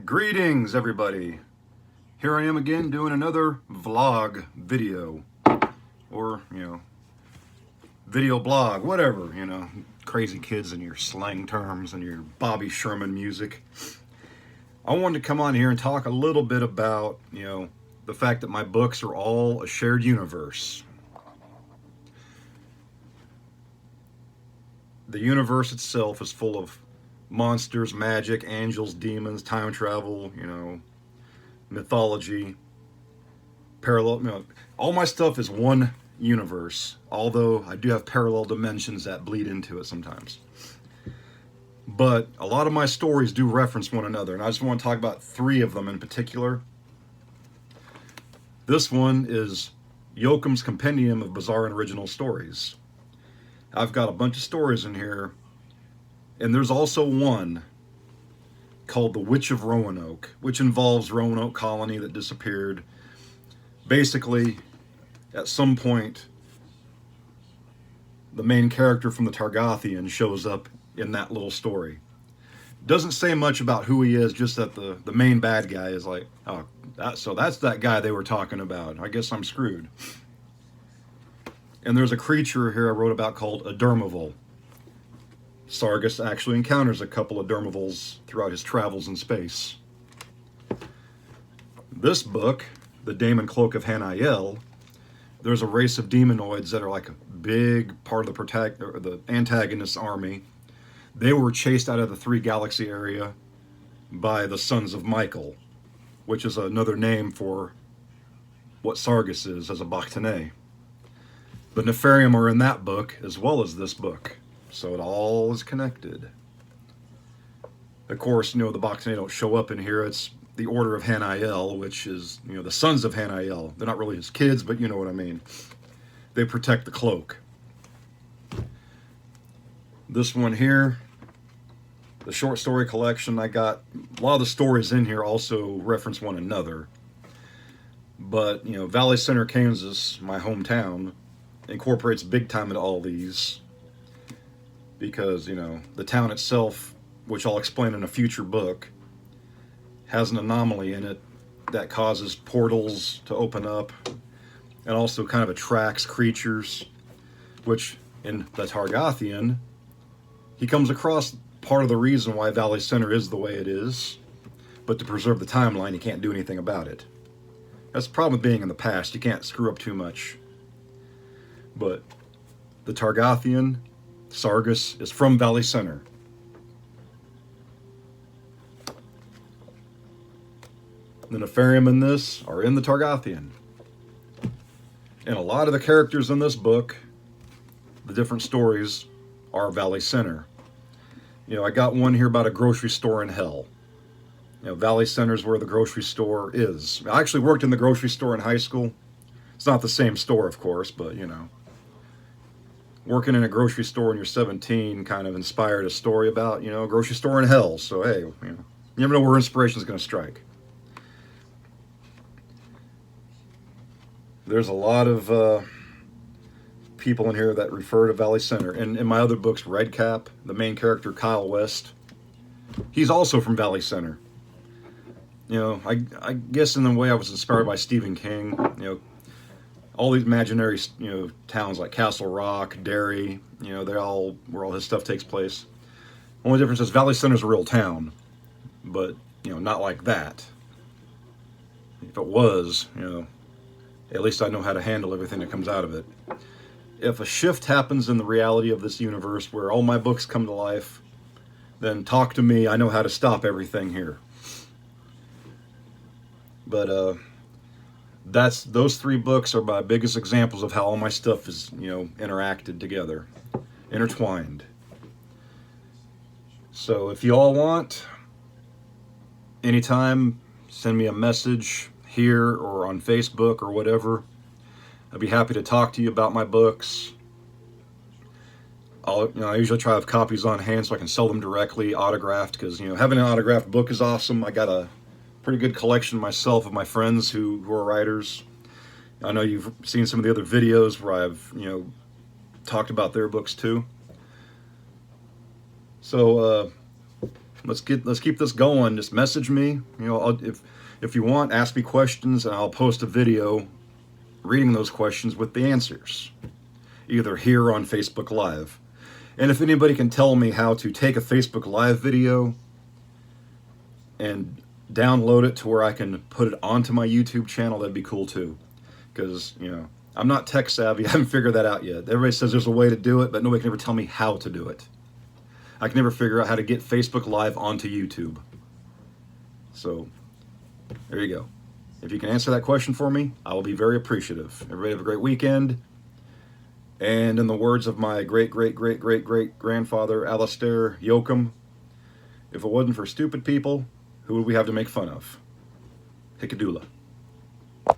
Greetings, everybody. Here I am again doing another vlog video, or, video blog, whatever, crazy kids and your slang terms and your Bobby Sherman music. I wanted to come on here and talk a little bit about, the fact that my books are all a shared universe. The universe itself is full of monsters, magic, angels, demons, time travel, mythology, parallel, all my stuff is one universe, although I do have parallel dimensions that bleed into it sometimes. But a lot of my stories do reference one another, and I just want to talk about three of them in particular. This one is Yoakum's Compendium of Bizarre and Original Stories. I've got a bunch of stories in here, and there's also one called The Witch of Roanoke, which involves Roanoke colony that disappeared. Basically, at some point, the main character from the Targaryen shows up in that little story. Doesn't say much about who he is, just that the main bad guy is like, oh, so that's that guy they were talking about. I guess I'm screwed. And there's a creature here I wrote about called a Dermavul. Sargus actually encounters a couple of Dermavul's throughout his travels in space. This book, The Daemon Cloak of Hanael, there's a race of demonoids that are like a big part of the antagonist's army. They were chased out of the Three Galaxy area by the Sons of Michael, which is another name for what Sargus is as a Bactanae. The Nefarium are in that book as well as this book. So it all is connected. Of course, the Bactanae don't show up in here. It's the Order of Hanael, which is, the Sons of Hanael. They're not really his kids, but you know what I mean. They protect the cloak. This one here, the short story collection, I got a lot of the stories in here also reference one another. But, Valley Center, Kansas, my hometown, incorporates big time into all these. Because, the town itself, which I'll explain in a future book, has an anomaly in it that causes portals to open up and also kind of attracts creatures, which in the Targaryen, he comes across part of the reason why Valley Center is the way it is, but to preserve the timeline, you can't do anything about it. That's the problem with being in the past. You can't screw up too much. But the Targaryen, Sargus, is from Valley Center. The Nefarium in this are in the Targaryen. And a lot of the characters in this book, the different stories, are Valley Center. I got one here about a grocery store in hell. Valley Center is where the grocery store is. I actually worked in the grocery store in high school. It's not the same store, of course, but, working in a grocery store when you're 17 kind of inspired a story about, a grocery store in hell. So, hey, you never know where inspiration is going to strike. There's a lot of people in here that refer to Valley Center. And in my other books, Redcap, the main character, Kyle West, he's also from Valley Center. I guess in the way I was inspired by Stephen King, all these imaginary, towns like Castle Rock, Derry, they're all where all his stuff takes place. Only difference is Valley Center's a real town, but, not like that. If it was, at least I know how to handle everything that comes out of it. If a shift happens in the reality of this universe where all my books come to life, then talk to me. I know how to stop everything here. But, those three books are my biggest examples of how all my stuff is, interacted together, intertwined. So if you all want, anytime, send me a message here or on Facebook or whatever. I'd be happy to talk to you about my books. I usually try to have copies on hand so I can sell them directly, autographed, because, having an autographed book is awesome. I got a pretty good collection myself of my friends who are writers. I know you've seen some of the other videos where I've, talked about their books too. So let's keep this going. Just message me. If you want, ask me questions, and I'll post a video reading those questions with the answers, either here on Facebook Live. And if anybody can tell me how to take a Facebook Live video and download it to where I can put it onto my YouTube channel, that'd be cool too. Because, I'm not tech savvy. I haven't figured that out yet. Everybody says there's a way to do it, but nobody can ever tell me how to do it. I can never figure out how to get Facebook Live onto YouTube. So, there you go. If you can answer that question for me, I will be very appreciative. Everybody have a great weekend. And in the words of my great-great-great-great-great-grandfather, Alistair Yoakum, if it wasn't for stupid people, who would we have to make fun of? Hickadoola.